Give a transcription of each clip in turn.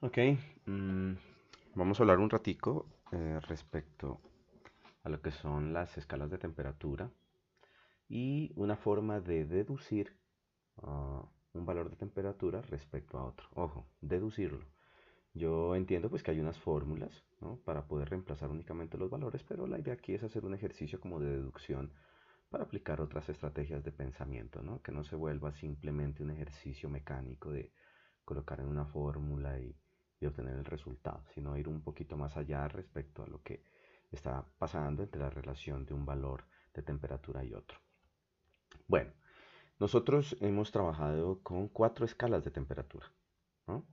Ok, mm, vamos a hablar un ratico respecto a lo que son las escalas de temperatura y una forma de deducir un valor de temperatura respecto a otro. Ojo, deducirlo. Yo entiendo pues que hay unas fórmulas, ¿no?, para poder reemplazar únicamente los valores, pero la idea aquí es hacer un ejercicio como de deducción para aplicar otras estrategias de pensamiento, ¿no? Que no se vuelva simplemente un ejercicio mecánico de colocar en una fórmula y obtener el resultado, sino ir un poquito más allá respecto a lo que está pasando entre la relación de un valor de temperatura y otro. Bueno, nosotros hemos trabajado con cuatro escalas de temperatura, ¿no?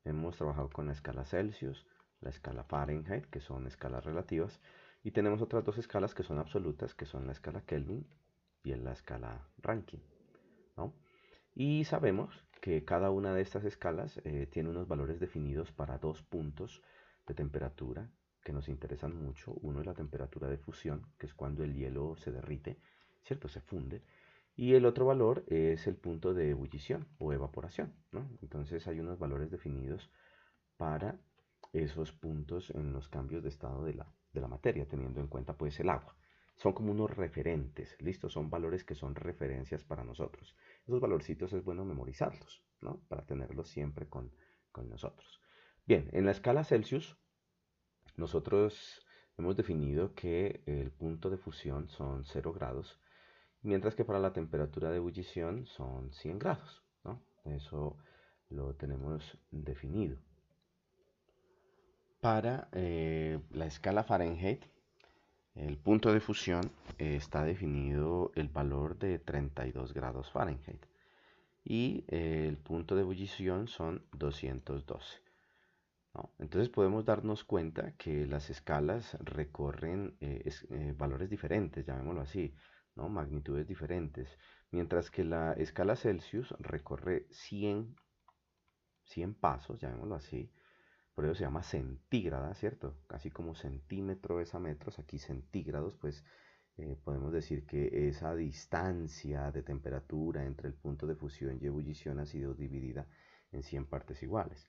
Hemos trabajado con la escala Celsius, la escala Fahrenheit, que son escalas relativas, y tenemos otras dos escalas que son absolutas, que son la escala Kelvin y la escala Rankine, ¿no? Y sabemos que cada una de estas escalas tiene unos valores definidos para dos puntos de temperatura que nos interesan mucho. Uno es la temperatura de fusión, que es cuando el hielo se derrite, ¿cierto? Se funde. Y el otro valor es el punto de ebullición o evaporación, ¿no? Entonces hay unos valores definidos para esos puntos en los cambios de estado de la materia, teniendo en cuenta pues el agua. Son como unos referentes, ¿listo? Son valores que son referencias para nosotros. Esos valorcitos es bueno memorizarlos, ¿no? Para tenerlos siempre con nosotros. Bien, en la escala Celsius, nosotros hemos definido que el punto de fusión son 0 grados, mientras que para la temperatura de ebullición son 100 grados, ¿no? Eso lo tenemos definido. Para la escala Fahrenheit, el punto de fusión está definido el valor de 32 grados Fahrenheit y el punto de ebullición son 212, ¿no? Entonces podemos darnos cuenta que las escalas recorren valores diferentes, llamémoslo así, ¿no? Magnitudes diferentes, mientras que la escala Celsius recorre 100 pasos, llamémoslo así. Por eso se llama centígrada, ¿cierto? Casi como centímetro es a metros, aquí centígrados, pues podemos decir que esa distancia de temperatura entre el punto de fusión y ebullición ha sido dividida en 100 partes iguales.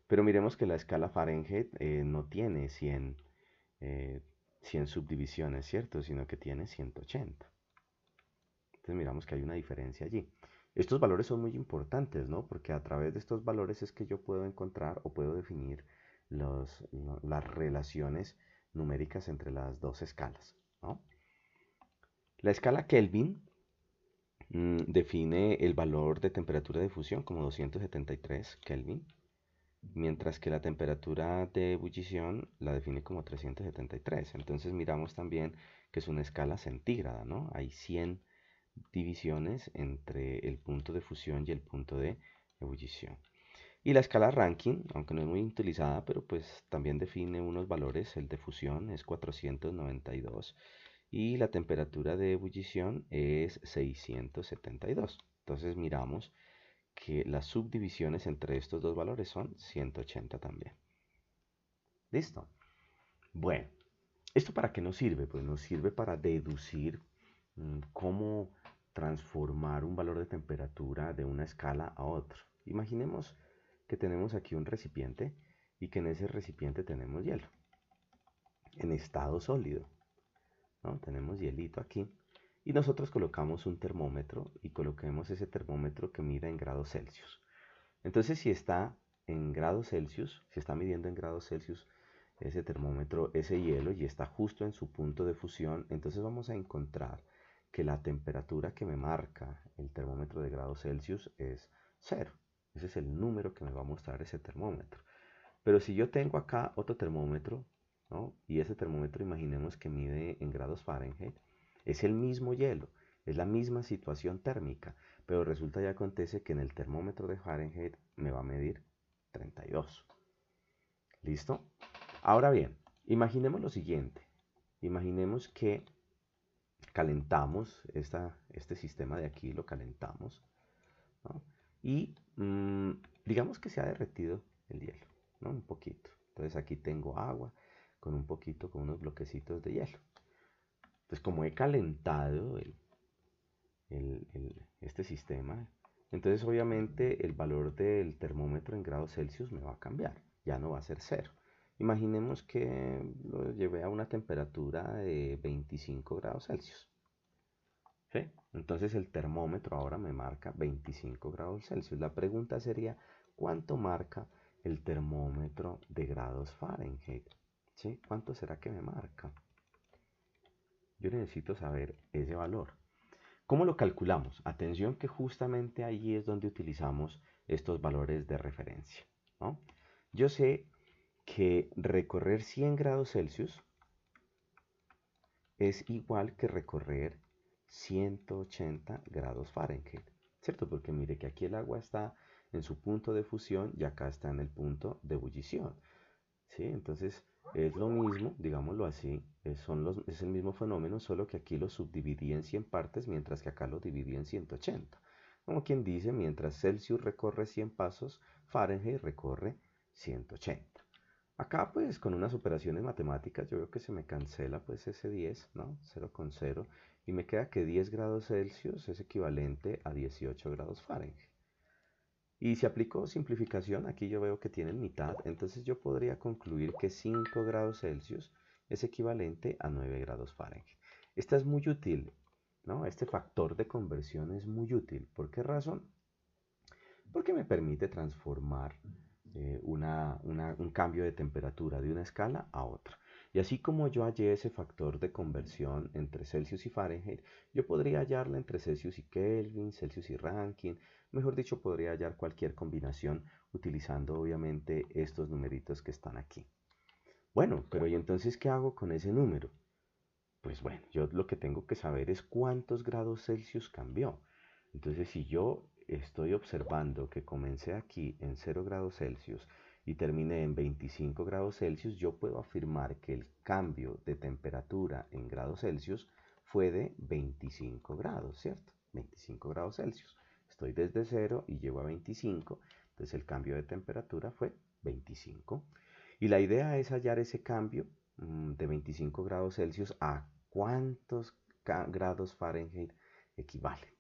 Pero miremos que la escala Fahrenheit no tiene 100 subdivisiones, ¿cierto? Sino que tiene 180. Entonces miramos que hay una diferencia allí. Estos valores son muy importantes, ¿no? Porque a través de estos valores es que yo puedo encontrar o puedo definir las relaciones numéricas entre las dos escalas, ¿no? La escala Kelvin define el valor de temperatura de fusión como 273 Kelvin, mientras que la temperatura de ebullición la define como 373. Entonces miramos también que es una escala centígrada, ¿no? Hay 100 divisiones entre el punto de fusión y el punto de ebullición. Y la escala Rankine, aunque no es muy utilizada, pero pues también define unos valores. El de fusión es 492 y la temperatura de ebullición es 672. Entonces miramos que las subdivisiones entre estos dos valores son 180 también. ¿Listo? Bueno, ¿esto para qué nos sirve? Pues nos sirve para deducir cómo transformar un valor de temperatura de una escala a otra. Imaginemos que tenemos aquí un recipiente y que en ese recipiente tenemos hielo en estado sólido, ¿no? Tenemos hielito aquí y nosotros colocamos un termómetro y coloquemos ese termómetro que mida en grados Celsius. Entonces, si está en grados Celsius, si está midiendo en grados Celsius ese termómetro, ese hielo, y está justo en su punto de fusión, entonces vamos a encontrar que la temperatura que me marca el termómetro de grados Celsius es cero. Ese es el número que me va a mostrar ese termómetro. Pero si yo tengo acá otro termómetro, ¿no? Y ese termómetro imaginemos que mide en grados Fahrenheit, es el mismo hielo, es la misma situación térmica, pero resulta y acontece que en el termómetro de Fahrenheit me va a medir 32. ¿Listo? Ahora bien, imaginemos lo siguiente. Imaginemos que calentamos este sistema de aquí, lo calentamos, ¿no? Y digamos que se ha derretido el hielo, ¿no? Un poquito. Entonces aquí tengo agua con un poquito, con unos bloquecitos de hielo. Entonces como he calentado este sistema, Entonces obviamente el valor del termómetro en grados Celsius me va a cambiar, ya no va a ser cero. Imaginemos que lo llevé a una temperatura de 25 grados Celsius. ¿Sí? Entonces el termómetro ahora me marca 25 grados Celsius. La pregunta sería, ¿cuánto marca el termómetro de grados Fahrenheit? ¿Sí? ¿Cuánto será que me marca? Yo necesito saber ese valor. ¿Cómo lo calculamos? Atención que justamente ahí es donde utilizamos estos valores de referencia, ¿no? Yo sé que recorrer 100 grados Celsius es igual que recorrer 180 grados Fahrenheit, ¿cierto? Porque mire que aquí el agua está en su punto de fusión y acá está en el punto de ebullición, ¿sí? Entonces es lo mismo, digámoslo así, es el mismo fenómeno, solo que aquí lo subdividí en 100 partes, mientras que acá lo dividí en 180. Como quien dice, mientras Celsius recorre 100 pasos, Fahrenheit recorre 180. Acá pues con unas operaciones matemáticas yo veo que se me cancela pues ese 10, ¿no? 0,0 y me queda que 10 grados Celsius es equivalente a 18 grados Fahrenheit. Y si aplico simplificación, aquí yo veo que tienen mitad, entonces yo podría concluir que 5 grados Celsius es equivalente a 9 grados Fahrenheit. Esta es muy útil, ¿no? Este factor de conversión es muy útil. ¿Por qué razón? Porque me permite transformar un cambio de temperatura de una escala a otra. Y así como yo hallé ese factor de conversión entre Celsius y Fahrenheit, yo podría hallarla entre Celsius y Kelvin, Celsius y Rankine, mejor dicho, podría hallar cualquier combinación utilizando obviamente estos numeritos que están aquí. Bueno, pero ¿y entonces qué hago con ese número? Pues bueno, yo lo que tengo que saber es cuántos grados Celsius cambió. Entonces, si yo estoy observando que comencé aquí en 0 grados Celsius y terminé en 25 grados Celsius, yo puedo afirmar que el cambio de temperatura en grados Celsius fue de 25 grados, ¿cierto? 25 grados Celsius. Estoy desde 0 y llego a 25, entonces el cambio de temperatura fue 25. Y la idea es hallar ese cambio de 25 grados Celsius a cuántos grados Fahrenheit equivale.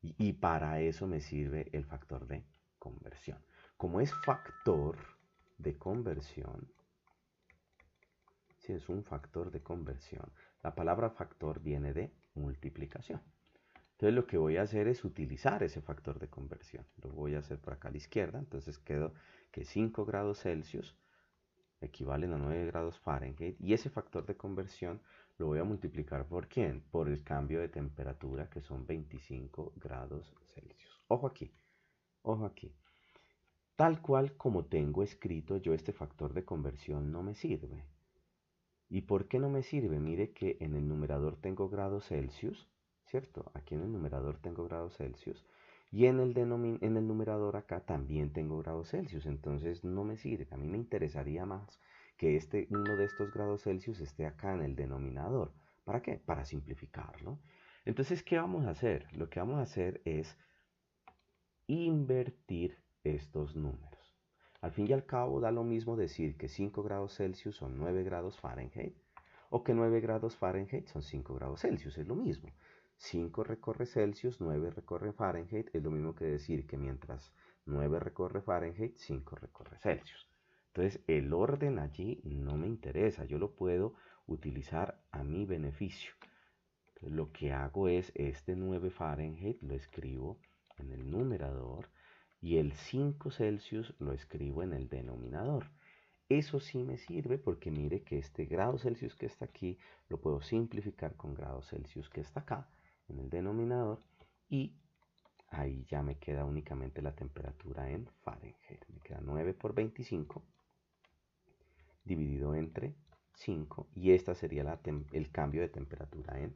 Y para eso me sirve el factor de conversión. Como es factor de conversión, si es un factor de conversión, la palabra factor viene de multiplicación. Entonces lo que voy a hacer es utilizar ese factor de conversión. Lo voy a hacer por acá a la izquierda. Entonces quedo que 5 grados Celsius equivalen a 9 grados Fahrenheit. Y ese factor de conversión lo voy a multiplicar por ¿quién? Por el cambio de temperatura, que son 25 grados Celsius. Ojo aquí, ojo aquí. Tal cual como tengo escrito yo este factor de conversión no me sirve. ¿Y por qué no me sirve? Mire que en el numerador tengo grados Celsius, ¿cierto? Aquí en el numerador tengo grados Celsius. Y en el numerador acá también tengo grados Celsius. Entonces no me sirve. A mí me interesaría más que uno de estos grados Celsius esté acá en el denominador. ¿Para qué? Para simplificarlo. Entonces, ¿qué vamos a hacer? Lo que vamos a hacer es invertir estos números. Al fin y al cabo da lo mismo decir que 5 grados Celsius son 9 grados Fahrenheit o que 9 grados Fahrenheit son 5 grados Celsius, es lo mismo. 5 recorre Celsius, 9 recorre Fahrenheit, es lo mismo que decir que mientras 9 recorre Fahrenheit, 5 recorre Celsius. Entonces el orden allí no me interesa, yo lo puedo utilizar a mi beneficio. Entonces, lo que hago es este 9 Fahrenheit lo escribo en el numerador y el 5 Celsius lo escribo en el denominador. Eso sí me sirve porque mire que este grado Celsius que está aquí lo puedo simplificar con grado Celsius que está acá en el denominador y ahí ya me queda únicamente la temperatura en Fahrenheit. Me queda 9 por 25 dividido entre 5 y esta sería el cambio de temperatura en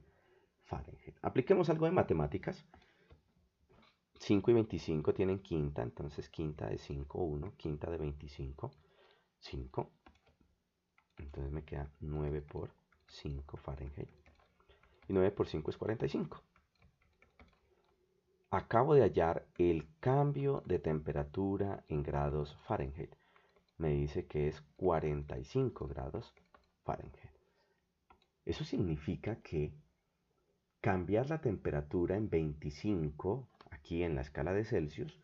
Fahrenheit. Apliquemos algo de matemáticas. 5 y 25 tienen quinta, entonces quinta de 5, 1, quinta de 25, 5. Entonces me queda 9 por 5 Fahrenheit. Y 9 por 5 es 45. Acabo de hallar el cambio de temperatura en grados Fahrenheit. Me dice que es 45 grados Fahrenheit. Eso significa que cambiar la temperatura en 25 aquí en la escala de Celsius,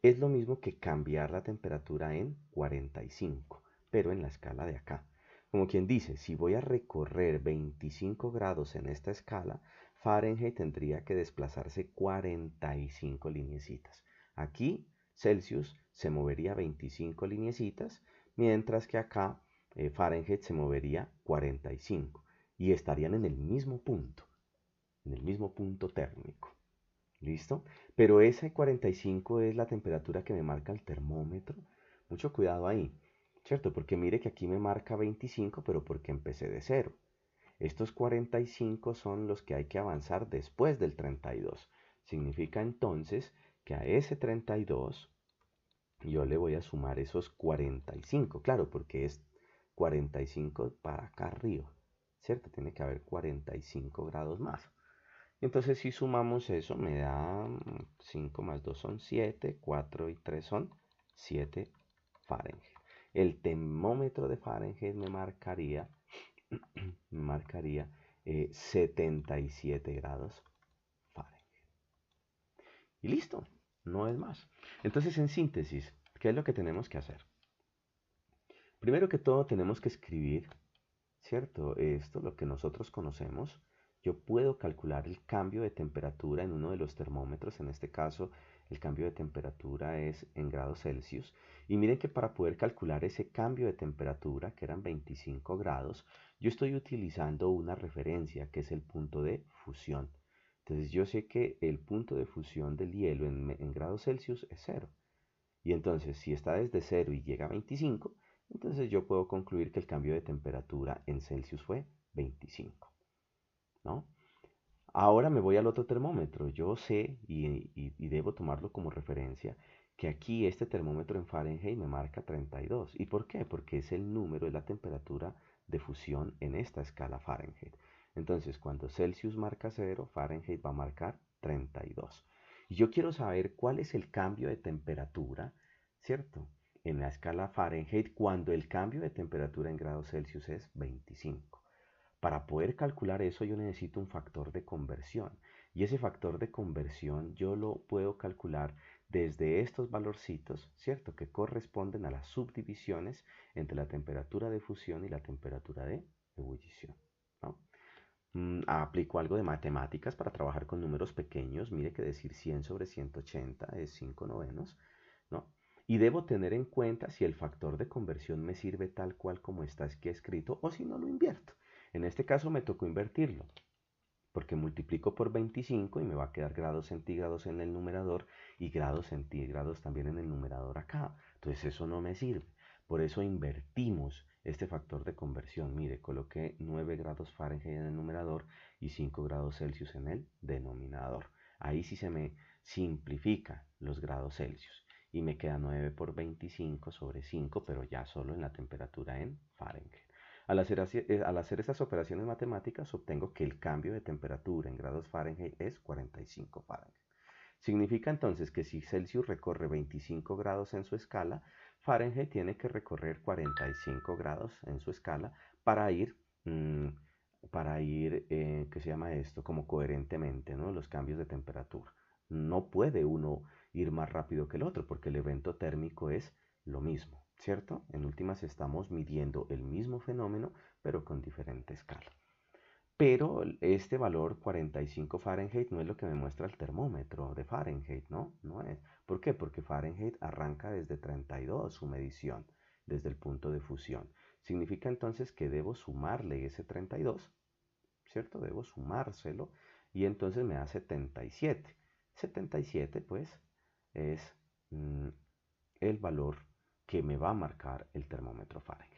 es lo mismo que cambiar la temperatura en 45, pero en la escala de acá. Como quien dice, si voy a recorrer 25 grados en esta escala, Fahrenheit tendría que desplazarse 45 lineecitas. Aquí Celsius se movería 25 lineecitas, mientras que acá Fahrenheit se movería 45 y estarían en el mismo punto térmico. ¿Listo? Pero ese 45 es la temperatura que me marca el termómetro. Mucho cuidado ahí, ¿cierto? Porque mire que aquí me marca 25, pero porque empecé de cero. Estos 45 son los que hay que avanzar después del 32. Significa entonces que a ese 32 yo le voy a sumar esos 45, claro, porque es 45 para acá arriba, ¿cierto? Tiene que haber 45 grados más. Entonces si sumamos eso me da 5 más 2 son 7, 4 y 3 son 7 Fahrenheit. El termómetro de Fahrenheit me marcaría 77 grados Fahrenheit. Y listo, no es más. Entonces en síntesis, ¿qué es lo que tenemos que hacer? Primero que todo tenemos que escribir, ¿cierto? Esto, lo que nosotros conocemos. Yo puedo calcular el cambio de temperatura en uno de los termómetros. En este caso, el cambio de temperatura es en grados Celsius. Y miren que para poder calcular ese cambio de temperatura, que eran 25 grados, yo estoy utilizando una referencia, que es el punto de fusión. Entonces yo sé que el punto de fusión del hielo en grados Celsius es 0. Y entonces, si está desde 0 y llega a 25, entonces yo puedo concluir que el cambio de temperatura en Celsius fue 25, ¿no? Ahora me voy al otro termómetro. Yo sé y debo tomarlo como referencia que aquí este termómetro en Fahrenheit me marca 32. ¿Y por qué? Porque es el número, es la temperatura de fusión en esta escala Fahrenheit. Entonces, cuando Celsius marca 0, Fahrenheit va a marcar 32. Y yo quiero saber cuál es el cambio de temperatura, ¿cierto? En la escala Fahrenheit cuando el cambio de temperatura en grados Celsius es 25. Para poder calcular eso yo necesito un factor de conversión. Y ese factor de conversión yo lo puedo calcular desde estos valorcitos, ¿cierto? Que corresponden a las subdivisiones entre la temperatura de fusión y la temperatura de ebullición, ¿no? Aplico algo de matemáticas para trabajar con números pequeños. Mire que decir 100 sobre 180 es 5 novenos, ¿no? Y debo tener en cuenta si el factor de conversión me sirve tal cual como está aquí escrito o si no lo invierto. En este caso me tocó invertirlo, porque multiplico por 25 y me va a quedar grados centígrados en el numerador y grados centígrados también en el numerador acá. Entonces eso no me sirve. Por eso invertimos este factor de conversión. Mire, coloqué 9 grados Fahrenheit en el numerador y 5 grados Celsius en el denominador. Ahí sí se me simplifica los grados Celsius y me queda 9 por 25 sobre 5, pero ya solo en la temperatura en Fahrenheit. Al hacer estas operaciones matemáticas obtengo que el cambio de temperatura en grados Fahrenheit es 45 Fahrenheit. Significa entonces que si Celsius recorre 25 grados en su escala, Fahrenheit tiene que recorrer 45 grados en su escala para ir, ¿qué se llama esto? Como coherentemente, ¿no? Los cambios de temperatura. No puede uno ir más rápido que el otro porque el evento térmico es lo mismo, ¿cierto? En últimas estamos midiendo el mismo fenómeno, pero con diferente escala. Pero este valor 45 Fahrenheit no es lo que me muestra el termómetro de Fahrenheit, ¿no? No es. ¿Por qué? Porque Fahrenheit arranca desde 32 su medición, desde el punto de fusión. Significa entonces que debo sumarle ese 32, ¿cierto? Debo sumárselo y entonces me da 77. 77 pues es el valor que me va a marcar el termómetro Fahrenheit.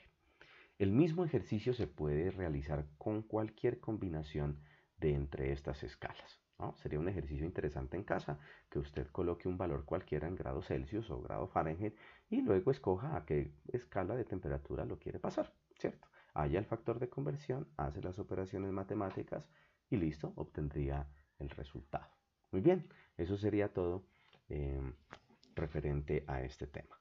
El mismo ejercicio se puede realizar con cualquier combinación de entre estas escalas, ¿no? Sería un ejercicio interesante en casa que usted coloque un valor cualquiera en grados Celsius o grado Fahrenheit y luego escoja a qué escala de temperatura lo quiere pasar, ¿cierto? Halla el factor de conversión, hace las operaciones matemáticas y listo, obtendría el resultado. Muy bien, eso sería todo referente a este tema.